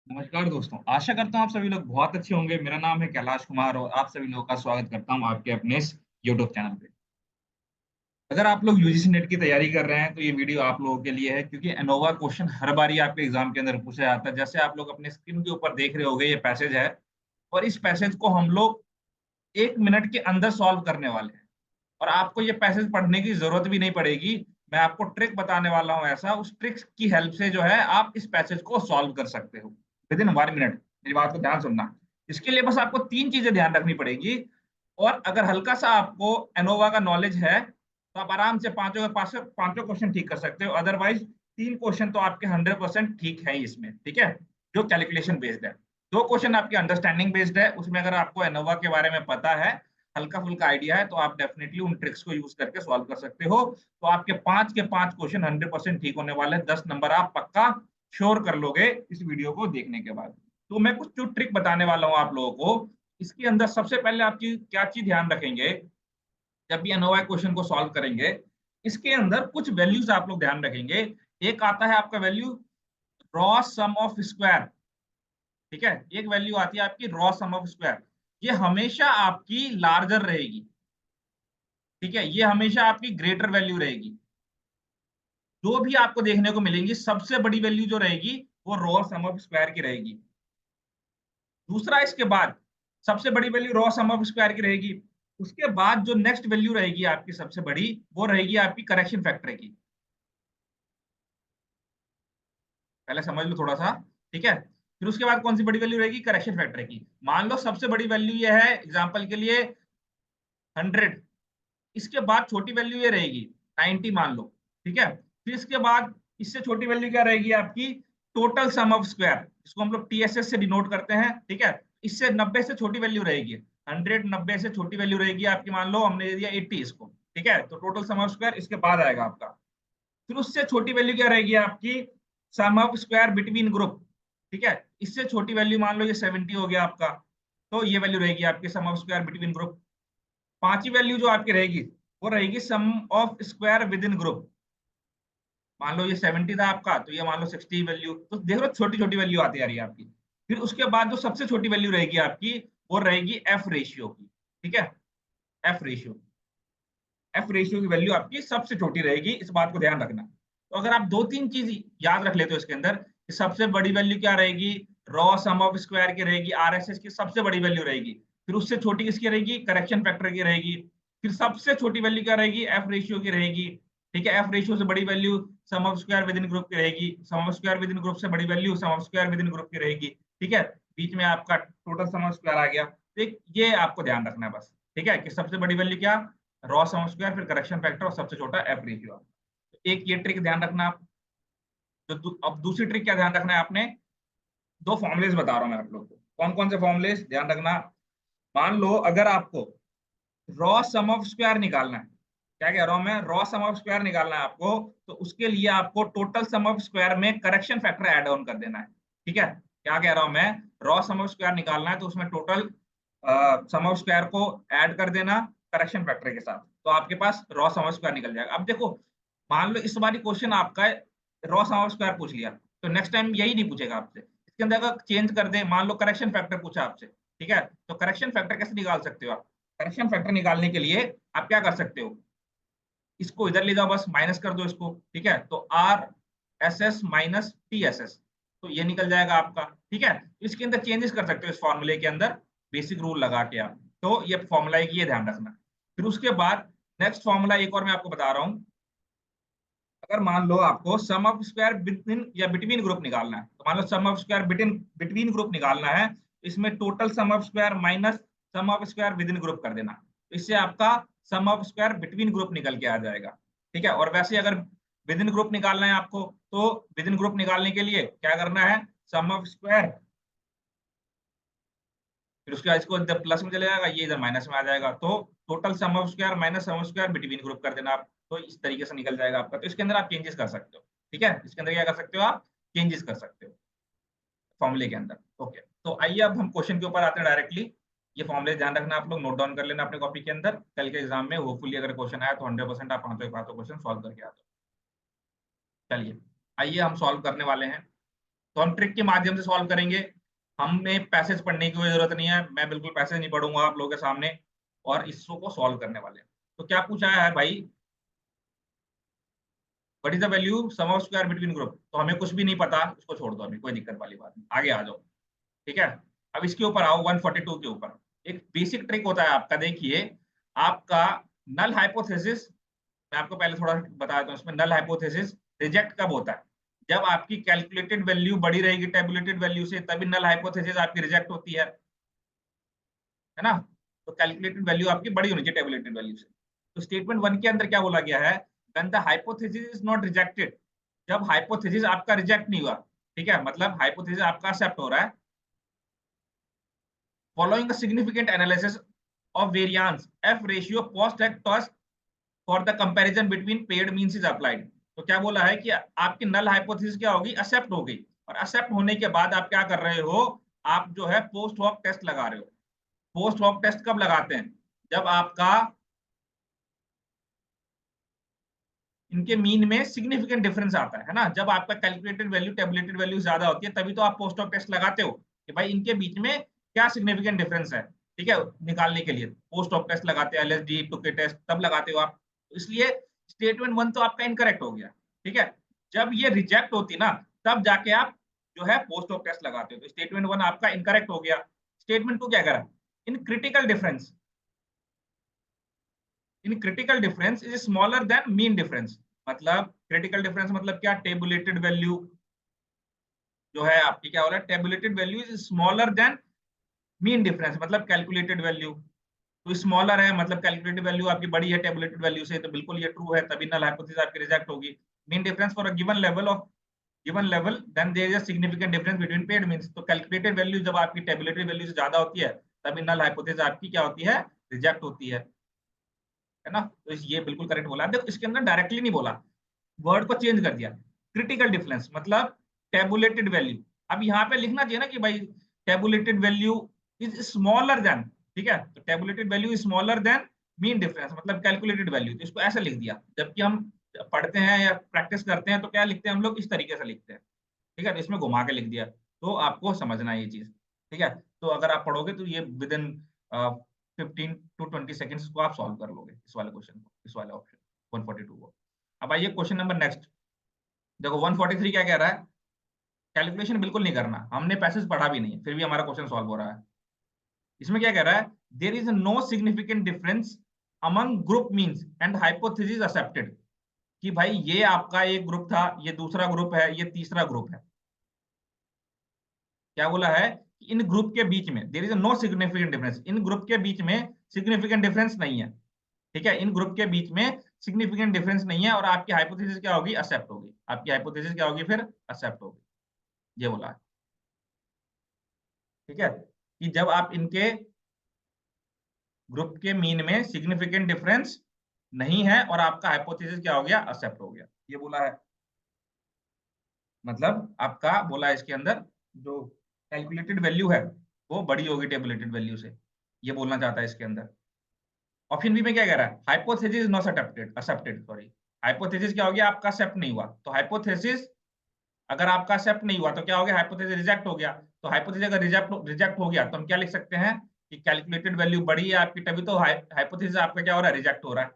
नमस्कार दोस्तों, आशा करता हूँ आप सभी लोग बहुत अच्छे होंगे। मेरा नाम है कैलाश कुमार और आप सभी लोगों का स्वागत करता हूँ आपके अपने इस यूट्यूब चैनल पे। अगर आप लोग यूजीसी नेट की तैयारी कर रहे हैं तो ये वीडियो आप लोगों के लिए है, क्योंकि एनोवा क्वेश्चन हर बारी आपके एग्जाम के अंदर पूछा जाता है। जैसे आप लोग अपने स्क्रीन के ऊपर देख रहे होंगे, ये पैसेज है और इस पैसेज को हम लोग 1 मिनट के अंदर सॉल्व करने वाले हैं। और आपको ये पैसेज पढ़ने की जरूरत भी नहीं पड़ेगी। मैं आपको ट्रिक बताने वाला हूँ, ऐसा उस ट्रिक की हेल्प से जो है आप इस पैसेज को सॉल्व कर सकते हो विद इन 1 मिनट। मेरी बात को ध्यान सुनना। इसके लिए बस आपको तीन चीजें ध्यान रखनी पड़ेगी। और अगर हल्का सा आपको एनोवा का नॉलेज है तो आप आराम से पांचों के पास पांचों क्वेश्चन ठीक कर सकते हो। अदरवाइज तीन क्वेश्चन तो आपके 100% ठीक है ही इसमें, ठीक है, जो कैलकुलेशन बेस्ड है। दो क्वेश्चन आपके अंडरस्टैंडिंग बेस्ड है, उसमें अगर आपको एनोवा के बारे में पता है, हल्का फुल्का आइडिया है, तो आप डेफिनेटली उन ट्रिक्स को यूज करके सॉल्व कर सकते हो। तो आपके पांच के पांच क्वेश्चन 100% ठीक होने वाले हैं। 10 नंबर आप पक्का श्योर कर लोगे इस वीडियो को देखने के बाद। तो मैं कुछ जो ट्रिक बताने वाला हूँ आप लोगों को, इसके अंदर सबसे पहले आप चीज क्या चीज ध्यान रखेंगे जब भी अनोवा क्वेश्चन को सॉल्व करेंगे। इसके अंदर कुछ वैल्यूज आप लोग ध्यान रखेंगे। एक आता है आपका value raw sum of square. ठीक है, एक वैल्यू आती है आपकी रॉ सम ऑफ स्क्वायर। ये हमेशा आपकी लार्जर रहेगी। ठीक है, ये हमेशा आपकी ग्रेटर वैल्यू रहेगी। जो भी आपको देखने को मिलेंगी, सबसे बड़ी वैल्यू जो रहेगी वो रॉ सम ऑफ स्क्वायर की रहेगी। दूसरा, इसके बाद सबसे बड़ी value raw sum of square की रहेगी। उसके बाद जो नेक्स्ट वैल्यू रहेगी आपकी सबसे बड़ी, वो रहेगी आपकी करेक्शन फैक्टर की। पहले समझ लो थोड़ा सा। ठीक है, फिर उसके बाद कौन सी बड़ी वैल्यू रहेगी, करेक्शन फैक्टर की। मान लो सबसे बड़ी वैल्यू ये है एग्जांपल के लिए 100। इसके बाद छोटी वैल्यू ये रहेगी 90 मान लो। ठीक है, फिर इसके बाद इससे छोटी वैल्यू क्या रहेगी आपकी, टोटल सम ऑफ स्क्वायर, जिसको हम लोग टीएसएस से डिनोट करते हैं। ठीक है, इससे 90 से छोटी वैल्यू रहेगी 100, 90 से छोटी वैल्यू रहेगी आपकी, मान लो हमने दे दिया 80 इसको। ठीक है, तो टोटल सम ऑफ स्क्वायर इसके बाद आएगा आपका। फिर उससे छोटी वैल्यू क्या रहेगी आपकी, sum of square between group. ठीक है, इससे छोटी वैल्यू मान लो ये 70 हो गया आपका, तो ये वैल्यू रहेगी आपकी sum of square between group. पांचवी वैल्यू जो आपकी रहेगी वो रहेगी sum of square within group. मान लो ये 70 था आपका, तो ये मान लो 60 वैल्यू। तो देख लो छोटी छोटी वैल्यू आती आ रही है आपकी। फिर उसके बाद जो सबसे छोटी वैल्यू रहेगी आपकी, वो रहेगी एफ रेशियो की। ठीक है, एफ रेशियो, एफ रेशियो की वैल्यू आपकी सबसे छोटी रहेगी, इस बात को ध्यान रखना। तो अगर आप दो तीन चीज याद रख लेते हो इसके अंदर कि सबसे बड़ी वैल्यू क्या रहेगी, रॉ सम ऑफ स्क्वायर की रहेगी, आरएसएस की सबसे बड़ी वैल्यू रहेगी। फिर उससे छोटी किसकी रहेगी, करेक्शन फैक्टर की रहेगी। फिर सबसे छोटी वैल्यू क्या रहेगी, एफ रेशियो की रहेगी। ठीक है, एफ रेशियो से बड़ी value sum of square within group की रहेगी, sum of square within group से बड़ी value sum of square within group की रहेगी। ठीक है, बीच में आपका टोटल सम ऑफ स्क्वायर आ गया। तो ये आपको ध्यान रखना है बस। ठीक है, कि सबसे बड़ी वैल्यू क्या, रॉ सम स्क्वायर, फिर करेक्शन फैक्टर और सबसे छोटा एफ रेशियो। एक ये ट्रिक ध्यान रखना आप। अब दूसरी ट्रिक क्या ध्यान रखना है आपने, दो फॉर्मुलेज बता रहा हूं मैं आप लोग को। कौन कौन से फॉर्मुलेज ध्यान रखना। मान लो अगर आपको रॉ सम ऑफ स्क्वायर निकालना है, क्या कह रहा हूं मैं, रॉ सम ऑफ स्क्वायर निकालना है आपको, तो उसके लिए आपको टोटल सम ऑफ स्क्वायर में करेक्शन फैक्टर ऐड ऑन कर देना है। ठीक है, क्या कह रहा हूं मैं, रॉ सम ऑफ स्क्वायर निकालना है तो उसमें टोटल सम ऑफ स्क्वायर को ऐड कर देना करेक्शन फैक्टर के साथ, तो आपके पास रॉ सम ऑफ स्क्वायर निकल जाएगा। अब देखो, मान लो इस बारी क्वेश्चन आपका रॉ सम ऑफ स्क्वायर पूछ लिया, तो नेक्स्ट टाइम यही नहीं पूछेगा आपसे। इसके अंदर अगर चेंज कर दे, मान लो करेक्शन फैक्टर पूछा आपसे, ठीक है, तो करेक्शन फैक्टर कैसे निकाल सकते हो आप। करेक्शन फैक्टर निकालने के लिए आप क्या कर सकते हो, इसको इधर ले जाओ, बस माइनस कर दो इसको। ठीक है, तो R S S minus T S S, तो ये निकल जाएगा आपका। ठीक है, तो इसके अंदर चेंजेस कर सकते हो इस फॉर्मूले के अंदर, बेसिक रूल लगा के आप। तो ये फॉर्मूला है कि ये ध्यान रखना। फिर उसके बाद नेक्स्ट फॉर्मूला एक और मैं आपको बता रहा हूँ। अगर मान लो आपको सम ऑफ स्क्वायर बिटवीन या बिटवीन ग्रुप निकालना है, तो मान लो sum of square between between group निकालना है, तो इसमें total sum of square minus sum of square within group कर देना, तो इससे आपका sum of square between group निकल के आ जाएगा। ठीक है, और वैसे अगर विद इन ग्रुप निकालना है आपको, तो विद इन ग्रुप निकालने के लिए क्या करना है, सम ऑफ स्क्वायर, फिर उसके बाद इसको इधर प्लस में चले जाएगा, ये इधर माइनस में आ जाएगा, तो total sum of square minus sum of square between group कर देना आप, तो इस तरीके से निकल जाएगा आपका। तो इसके अंदर आप चेंजेस कर सकते हो। ठीक है, इसके अंदर क्या कर सकते हो आप, चेंजेस कर सकते हो फॉर्मूले के अंदर। ओके, तो आइए अब हम क्वेश्चन के ऊपर आते हैं डायरेक्टली। ये फॉर्मूले ध्यान रखना, आप लोग नोट डाउन कर लेना अपने कॉपी के अंदर, कल के एग्जाम में होपफुली अगर क्वेश्चन आया तो 100% आप पांचों के पांचों क्वेश्चन सॉल्व करके आते हो। चलिए, आइए हम सॉल्व करने वाले हैं। तो हम ट्रिक के माध्यम से सॉल्व करेंगे। हमें पैसेज पढ़ने की कोई जरूरत नहीं है, मैं बिल्कुल पैसेज नहीं पढ़ूंगा आप लोगों के सामने, और इसको को सॉल्व करने वाले हैं। तो क्या पूछा है भाई, what is the value sum of square between group. तो हमें कुछ भी नहीं पता, इसको छोड़ दो, अभी कोई दिक्कत वाली बात नहीं, आगे आ जाओ। ठीक है, अब इसके ऊपर आओ 142 के ऊपर। एक बेसिक ट्रिक होता है आपका, देखिए आपका नल हाइपोथेसिस, मैं आपको पहले थोड़ा बता देता हूँ। इसमें नल हाइपोथेसिस रिजेक्ट कब होता है, जब आपकी कैलकुलेटेड वैल्यू बड़ी रहेगी टेबुलेटेड वैल्यू से, तभी नल हाइपोथेसिस आपकी रिजेक्ट होती है ना। तो कैलकुलेटेड वैल्यू आपकी बड़ी होनी चाहिए टेबुलेटेड वैल्यू से। तो स्टेटमेंट 1 के अंदर क्या बोला गया है, when the hypothesis is not rejected, जब हाइपोथेसिस आपका रिजेक्ट नहीं हुआ, ठीक है, मतलब हाइपोथेसिस आपका एक्सेप्ट हो रहा है, following a significant analysis of variance f ratio post at cost for the comparison between paired means is applied। तो क्या बोला है कि आपकी नल हाइपोथेसिस क्या होगी, एक्सेप्ट हो गई, और एक्सेप्ट होने के बाद आप क्या कर रहे हो, आप जो है पोस्ट हॉक टेस्ट लगा रहे हो। पोस्ट हॉक टेस्ट कब लगाते हैं, जब आपका इनके मीन में सिग्निफिकेंट डिफरेंस आता है ना, जब आपका कैलकुलेटेड वैल्यू टेबुलेटेड वैल्यू ज्यादा होती है, तभी तो आप पोस्ट हॉक टेस्ट लगाते हो कि भाई इनके बीच में क्या सिग्निफिकेंट डिफरेंस है, ठीक है, निकालने के लिए पोस्ट हॉक टेस्ट लगाते हैं, एलएसडी टुके टेस्ट तब लगाते हो आप। इसलिए स्टेटमेंट 1 तो आपका इनकरेक्ट हो गया, ठीक है। जब ये रिजेक्ट होती ना, तब जाके आप जो है पोस्ट हॉक टेस्ट लगाते हो। तो स्टेटमेंट 1 आपका इनकरेक्ट हो गया। स्टेटमेंट 2 क्या कह रहा है, in critical difference, in critical difference is smaller than mean difference. मतलब क्रिटिकल डिफरेंस मतलब क्या, टेबुलेटेड वैल्यू जो है आपकी, क्या हो रहा है, tabulated value is smaller than mean difference, मतलब कैलकुलेटेड वैल्यू। तो स्मॉलर है मतलब कैलकुलेटेड वैल्यू आपकी बड़ी है टेबुलेटेड वैल्यू से, तो बिल्कुल ये ट्रू है, तभी नल हाइपोथेसिस आपकी रिजेक्ट होगी। Mean difference for a given level of given level, then there is a significant difference between paired means. तो कैलकुलेटेड वैल्यू जब आपकी टेबुलेटेड वैल्यू से ज्यादा होती है, तभी नल हाइपोथेसिस आपकी क्या होती है, रिजेक्ट होती है ना। तो ये बिल्कुल करेक्ट बोला। देखो इसके अंदर डायरेक्टली नहीं बोला, वर्ड को चेंज कर दिया। क्रिटिकल डिफरेंस मतलब टेबुलेटेड वैल्यू। अब यहाँ पे लिखना चाहिए ना कि भाई tabulated value is smaller than, ठीक है, तो tabulated value is smaller than mean difference मतलब कैलकुलेटेड वैल्यू, तो इसको ऐसे लिख दिया। जबकि हम पढ़ते हैं या प्रैक्टिस करते हैं तो क्या लिखते हैं हम लोग, इस तरीके से लिखते हैं, ठीक है। तो इसमें घुमा के लिख दिया, तो आपको समझना है ये चीज, ठीक है। तो अगर आप पढ़ोगे तो ये विद इन 15 to 20 सेकेंड्स को आप सॉल्व कर लोगे इस वाले क्वेश्चन को, इस वाले ऑप्शन 142 को। अब आइए क्वेश्चन नंबर नेक्स्ट। देखो 143 क्या कह रहा है, कैलकुलेशन बिल्कुल नहीं करना, हमने पैसेज पढ़ा भी नहीं, फिर भी हमारा क्वेश्चन सॉल्व हो रहा है। इसमें क्या कह रहा है, there is no significant difference among group means and hypothesis accepted. कि भाई ये आपका एक ग्रुप था, ये दूसरा ग्रुप है, ये तीसरा ग्रुप है। क्या बोला है कि इन ग्रुप के बीच में there is no significant difference, इन ग्रुप के बीच में सिग्निफिकेंट डिफरेंस नहीं है, ठीक है, इन ग्रुप के बीच में सिग्निफिकेंट डिफरेंस नहीं है, और आपकी हाइपोथेसिस क्या होगी, एक्सेप्ट होगी। आपकी हाइपोथेसिस क्या होगी, फिर एक्सेप्ट होगी, ये बोला है, ठीक है, कि जब आप इनके ग्रुप के मीन में सिग्निफिकेंट डिफरेंस नहीं है और आपका हाइपोथेसिस क्या हो गया, एक्सेप्ट हो गया, ये बोला है। मतलब आपका बोला है इसके अंदर जो कैलकुलेटेड वैल्यू है वो बड़ी होगी टेबुलेटेड वैल्यू से, ये बोलना चाहता है इसके अंदर। ऑप्शन बी में क्या कह रहा है, hypothesis not accepted, accepted sorry, hypothesis क्या हो गया, आपका एक्सेप्ट नहीं हुआ। तो हाइपोथेसिस अगर आपका एक्सेप्ट नहीं हुआ तो क्या हो गया, हाइपोथेसिस रिजेक्ट हो गया। तो हाइपोथेसिस अगर रिजेक्ट हो गया तो हम क्या लिख सकते हैं कि कैलकुलेटेड वैल्यू बड़ी है आपकी, तभी तो हाइपोथेसिस आपका क्या हो रहा है, रिजेक्ट हो रहा है।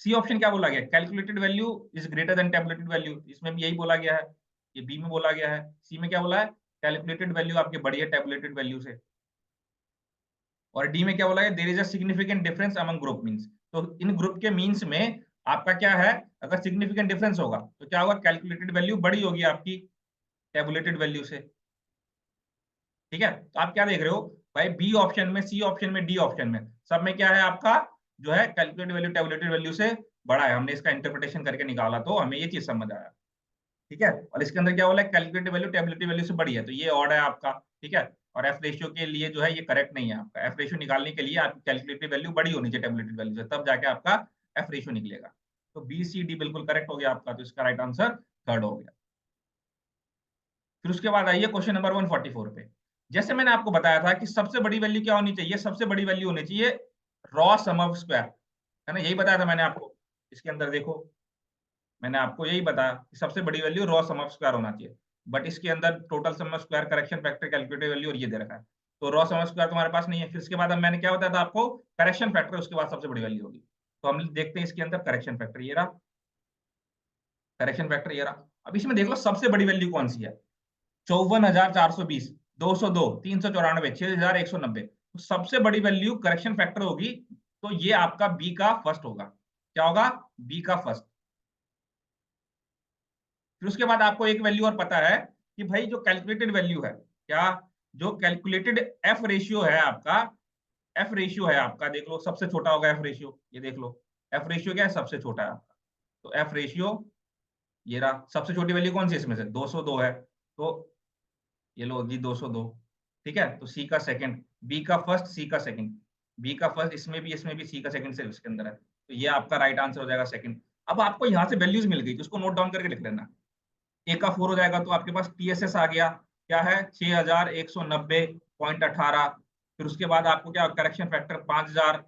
सी ऑप्शन क्या बोला गया, calculated value is greater than tabulated value, इसमें भी यही बोला गया है, ये बी में बोला गया है। सी में क्या बोला है, कैलकुलेटेड वैल्यू आपकी बड़ी है टेबुलेटेड वैल्यू से। और डी में क्या बोला है, there is a significant difference among group means. तो इन ग्रुप के मीन्स में आपका क्या है, अगर सिग्निफिकेंट डिफरेंस होगा तो क्या होगा, कैलकुलेटेड वैल्यू बड़ी होगी आपकी टेबुलेटेड वैल्यू से, ठीक है। तो आप क्या देख रहे हो भाई, बी ऑप्शन में, सी ऑप्शन में, डी ऑप्शन में, सब में क्या है आपका जो है कैलकुलेटेड वैल्यू टेबुलेटेड वैल्यू से बड़ा है। हमने इसका इंटरप्रिटेशन करके निकाला तो हमें ये चीज समझ आया, ठीक है। और इसके अंदर क्या बोला है, कैलकुलेटेड वैल्यू टेबुलेटेड वैल्यू से बड़ी है, तो ये ऑड है आपका, ठीक है। और एफ रेशियो के लिए जो है ये करेक्ट नहीं है आपका, एफ रेशियो निकालने के लिए आपकी कैलकुलेटेड वैल्यू बड़ी होनी चाहिए टेबुलेटेड वैल्यू से, तब जाके आपका एफ रेशियो निकलेगा। तो बी सी डी बिल्कुल करेक्ट हो गया आपका, तो इसका राइट आंसर थर्ड हो गया। फिर उसके बाद आइए क्वेश्चन नंबर 144 पे। जैसे मैंने आपको बताया था कि सबसे बड़ी वैल्यू क्या होनी चाहिए, सबसे बड़ी वैल्यू होनी चाहिए रॉ सम ऑफ स्क्वायर, है ना, यही बताया था मैंने आपको। इसके अंदर देखो मैंने आपको यही बताया कि सबसे बड़ी value raw sum of square होना चाहिए। बट इसके अंदर total sum of square, correction factor, calculated value और ये दे रखा है। तो रॉ सम ऑफ स्क्वायर तुम्हारे पास नहीं है। फिर इसके बाद अब मैंने क्या बताया था आपको, करेक्शन फैक्टर, उसके बाद सबसे बड़ी वैल्यू होगी। तो हम देखते हैं इसके अंदर करेक्शन फैक्टर, ये रहा करेक्शन फैक्टर, ये रहा। अब इसमें देख लो सबसे बड़ी वैल्यू कौन सी है, 54,420, 202, 394, 6,190। तो सबसे बड़ी वैल्यू करेक्शन फैक्टर होगी, तो ये आपका बी का फर्स्ट होगा। क्या होगा, बी का फर्स्ट। फिर उसके बाद आपको एक वैल्यू और पता है कि भाई जो कैलकुलेटेड वैल्यू है, क्या, जो कैलकुलेटेड एफ रेशियो है आपका, एफ रेशियो है आपका, देख लो सबसे छोटा होगा एफ रेशियो, ये देख लो एफ रेशियो क्या है, सबसे छोटा है आपका। तो एफ रेशियो ये रहा, सबसे छोटी वैल्यू कौन सी है इसमें से, 202 है, तो ये लो जी 202। ठीक है, तो सी का सेकंड, बी का फर्स्ट, सी का सेकंड, बी का फर्स्ट इसमें भी सी का सेकंड से इसके अंदर है, तो ये आपका राइट आंसर हो जाएगा सेकंड। अब आपको यहाँ से वैल्यूज मिल गई, तो उसको नोट डाउन करके लिख लेना। ए का 4 हो जाएगा, तो आपके पास टीएसएस आ गया, क्या है 6190.18। फिर उसके बाद आपको क्या, करेक्शन फैक्टर 5000,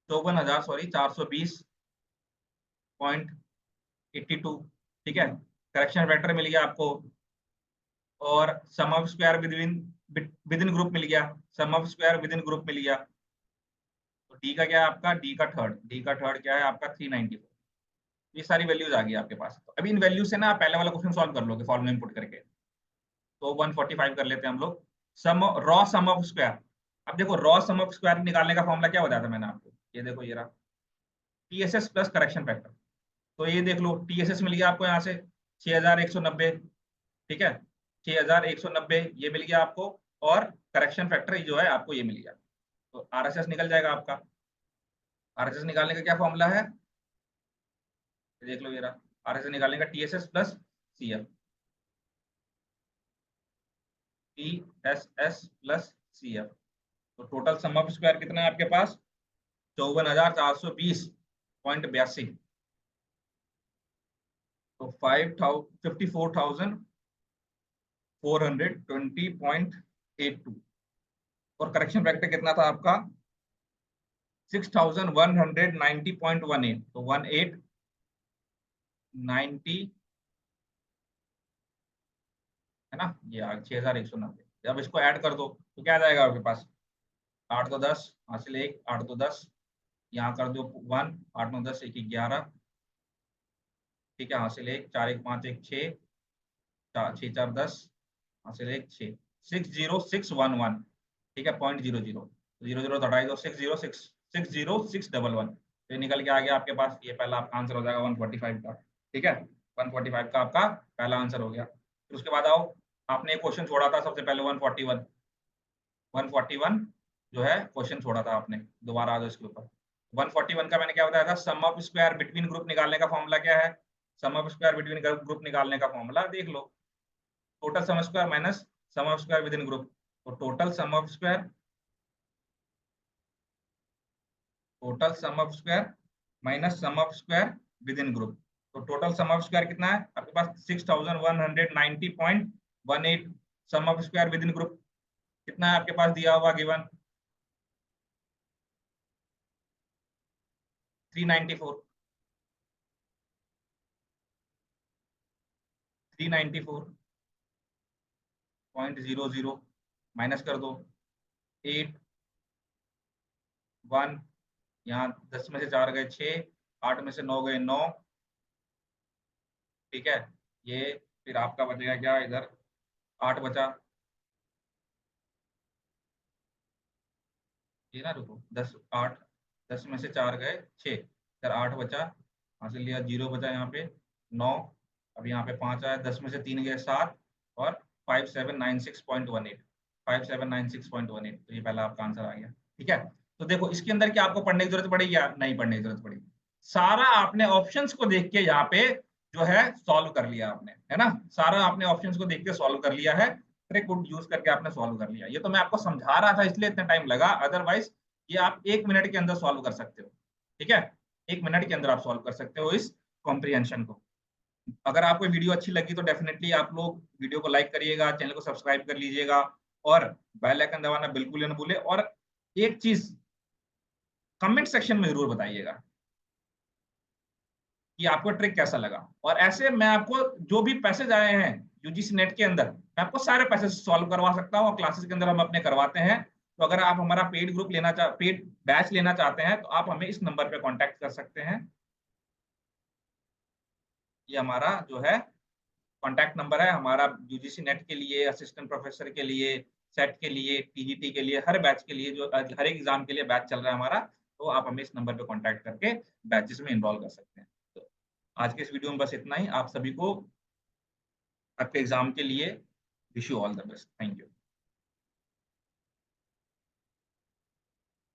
54,000 सॉरी 420.82। ठीक है, करेक्शन फैक्टर मिल गया आपको, और sum of square within group मिल गया, sum of square within group मिल गया। तो डी का क्या है आपका, डी का थर्ड क्या है आपका 394। ये सारी वैल्यूज आ गई आपके पास। तो अभी इन वैल्यू से ना आप पहले वाला क्वेश्चन सॉल्व कर लोगे फॉर्मूला इनपुट करके। तो 145 कर लेते हैं हम लोग, सम रॉ सम ऑफ स्क्वायर। अब देखो रॉ सम ऑफ स्क्वायर निकालने का फॉर्मूला क्या बताया था मैंने आपको, ये देखो ये रहा, टीएसएस प्लस करेक्शन फैक्टर। तो ये देख लो टीएसएस मिल गया आपको यहाँ से 6190। ठीक है, 6190 ये मिल गया आपको, और करेक्शन फैक्टर जो है आपको ये मिल गया। तो आरएसएस निकल जाएगा आपका। आरएसएस निकालने का क्या फॉर्मूला है, देख लो ये रहा, आरएसएस निकालने का TSS plus CF, TSS plus CF. तो टोटल सम ऑफ स्क्वायर कितना है आपके पास, 54,420.82। तो 54,420.82। और करेक्शन फैक्टर कितना था आपका, 6,190.18। तो 1890 है ना, ये 6,190। अब इसको ऐड कर दो तो क्या आ जाएगा आपके पास, 8 तो 10 हासिल 1, 8 तो 10, यहाँ कर दो 1, 8 9 10 1 11। ठीक है, हासिल 1, 4 1 5 1 6, 6 4 10, हासिल 1 6, 60611। ठीक है, 0.00 00 तो हटाई दो, 60611। ये निकल के आ गया आपके पास, ये पहला आपका आंसर हो जाएगा 145 का। ठीक है, 145 का आपका पहला आंसर हो गया। फिर उसके बाद आओ, आपने एक क्वेश्चन छोड़ा था सबसे पहले 141 जो है क्वेश्चन छोड़ा था आपने, दोबारा आ जाओ इसके ऊपर। 141 का मैंने क्या बताया था, sum of square between group निकालने का फॉर्मूला क्या है, sum of square between group निकालने का फॉर्मूला देख लो, total sum of square minus sum of square within group. तो total sum of square minus sum of square within group. तो टोटल सम ऑफ स्क्वायर कितना है आपके पास, 6190.18। Sum of square within group कितना है आपके पास दिया हुआ गिवन, 394। 394.00 माइनस कर दो 8 1, यहाँ 10 में से 4 गए 6, 8 में से 9 गए 9। ठीक है, ये फिर आपका बचेगा क्या इधर, 8 बचा, ये ना रुको 10 8, 10 में से 4 गए 6, इधर 8 बचा, हासिल लिया 0 बचा यहाँ पे 9। अब यहाँ पे 5 आया, 10 में से 3 गए 7, और 5796.18, 5796.18। तो ये पहला आपका आंसर आ गया। ठीक है, तो देखो इसके अंदर क्या आपको पढ़ने की जरूरत पड़ेगी या नहीं पढ़ने की जरूरत पड़ेगी, सारा आपने ऑप्शंस को देख के यहाँ पे जो है सॉल्व कर लिया आपने, है ना, सारा आपने ऑप्शंस को देख के सॉल्व कर लिया है, ट्रिक वुड यूज करके आपने सॉल्व कर लिया। ये तो मैं आपको समझा रहा था इसलिए इतना टाइम लगा, अदरवाइज ये आप 1 मिनट के अंदर सॉल्व कर सकते हो। ठीक है, 1 मिनट के अंदर आप सॉल्व कर सकते हो इस कॉम्प्रिहेंशन को। अगर आपको वीडियो अच्छी लगी तो डेफिनेटली आप लोग वीडियो को लाइक करिएगा, चैनल को सब्सक्राइब कर लीजिएगा, और बेल आइकन दबाना बिल्कुल ना भूले। और एक चीज कमेंट सेक्शन में जरूर बताइएगा कि आपको ट्रिक कैसा लगा। और ऐसे मैं आपको जो भी पैसेज आए हैं यूजीसी नेट के अंदर, मैं आपको सारे पैसेज सॉल्व करवा सकता हूँ, और क्लासेस के अंदर हम अपने करवाते हैं। तो अगर आप हमारा पेड ग्रुप लेना पेड बैच लेना चाहते हैं तो आप हमें इस नंबर पे कांटेक्ट कर सकते हैं। ये हमारा जो है कांटेक्ट नंबर है हमारा, यूजीसी नेट के लिए, असिस्टेंट प्रोफेसर के लिए, सेट के लिए, टीजीटी के लिए, हर बैच के लिए, जो हर एक एग्जाम के लिए बैच चल रहा है हमारा, तो आप हमें इस नंबर पे कांटेक्ट करके बैचेस में इनरोल कर सकते हैं। तो आज के इस वीडियो में बस इतना ही। आप सभी को आपके एग्जाम के लिए wish you all the best. Thank you.